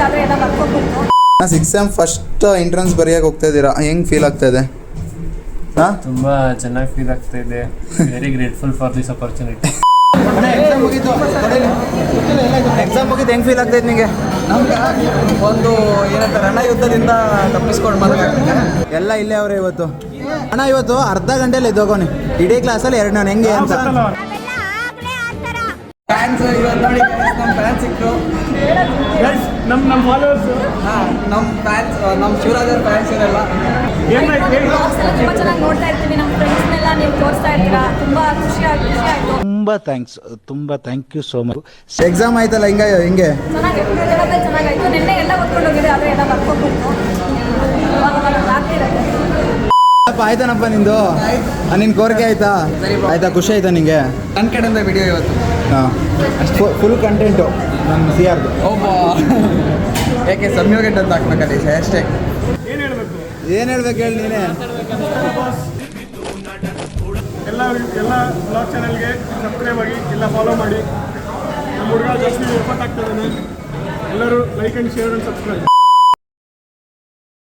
ಆದರೆ ಎಲ್ಲ ಬರ್ಕೊಬೇಕು. ಸಿಕ್ಸ್ ಸೆಮ್ ಫಸ್ಟ್ ಎಂಟ್ರೆನ್ಸ್ ಬರೆಯೋಕೆ ಹೋಗ್ತಾ ಇದ್ದೀರಾ, ಹೆಂಗೆ ಫೀಲ್ ಆಗ್ತಾ ಇದೆ? ಹಾಂ, ತುಂಬ ಚೆನ್ನಾಗಿ ಫೀಲ್ ಆಗ್ತಾ ಇದೆ. Very grateful for this opportunity. Exam ಮುಗಿದು ಹೆಂಗೆ ಫೀಲ್ ಆಗ್ತೈತೆ ನಿಮಗೆ? ನಮ್ಗೆ ಒಂದು ಏನಂತಾರೆ ಅಣ್ಣ ಯುದ್ಧದಿಂದ ತಪ್ಪಿಸ್ಕೊಂಡು ಮಲಗಾಗ್ತದೆ. ಎಲ್ಲ ಇಲ್ಲೇ ಅವರೇ ಇವತ್ತು. ಅಣ್ಣ ಇವತ್ತು ಅರ್ಧ ಗಂಟೆಲಿ ಎದ್ದೋಗೋನಿ, ಇಡೀ ಕ್ಲಾಸಲ್ಲಿ ಎರಡು ನಾನು ಹೆಂಗೆ ಅಂತ. ಫ್ಯಾನ್ಸ್ ಇವತ್ತು ನೋಡಿ, ನಮ್ಮ ಫ್ಯಾನ್ಸ್ ಸಿಕ್ಕರು. ನಮ್ಮ ಫಾಲೋವರ್ಸ್, ನಮ್ಮ ಫ್ಯಾನ್ಸ್, ನಮ್ಮ ಶಿವರಾಜ್ ಅವ್ರ ಫ್ಯಾನ್ಸ್ ಇರಲ್ಲ. ತುಂಬ ಚೆನ್ನಾಗಿ ನೋಡ್ತಾ ಇರ್ತೀವಿ, ನಮ್ಮ ಫ್ರೆಂಡ್ಸ್ನೆಲ್ಲ ನೀವು ತೋರಿಸ್ತಾ ಇರ್ತೀರಾ, ತುಂಬ ಖುಷಿ ಆಯಿತು. ತುಂಬ ಥ್ಯಾಂಕ್ಸ್, ತುಂಬ thank you so much. Exam ಆಯ್ತಲ್ಲ, ಹೆಂಗೆ? ಚೆನ್ನಾಗಾಯ್ತು. ನಿನ್ನೆ ಎಲ್ಲ ಓದ್ಕೊಂಡು ಹೋಗಿದೆ, ಆದರೆ ಎಲ್ಲ ಬರ್ಕೋಬೇಕು. ಆಗ್ತಿರತ್ತೆ. ಆಯ್ತಾನಪ್ಪ ನಿಂದು, ನಿನ್ನ ಕೋರಿಕೆ ಆಯ್ತಾ? ಆಯ್ತಾ, ಖುಷಿ ಆಯ್ತಾ ನಿಂಗೆ? ನನ್ನ ಕಡೆಯಿಂದ ವಿಡಿಯೋ ಇವತ್ತು. ಹಾಂ, ಫುಲ್ ಕಂಟೆಂಟು ನಮ್ಮ ಸಿ ಆರ್ದು. ಒಬ್ಬ ಯಾಕೆ ಸಂಯೋಗಟ್ ಅಂತ ಹಾಕ್ಬೇಕಲ್ಲಿ ಅಷ್ಟೇ. ಏನು ಹೇಳ್ಬೇಕು ಹೇಳಿ ನೀನೇ? ಎಲ್ಲ ಬ್ಲಾಗ್ ಚಾನಲ್ಗೆ ಸಬ್ಸ್ಕ್ರೈಬ್ ಆಗಿ, ಎಲ್ಲ ಫಾಲೋ ಮಾಡಿ. ನಮ್ಮ ಹುಡುಗ ಜಾಸ್ತಿ ಎಫರ್ಟ್ ಆಗ್ತದೆ. ಎಲ್ಲರೂ like and share and subscribe.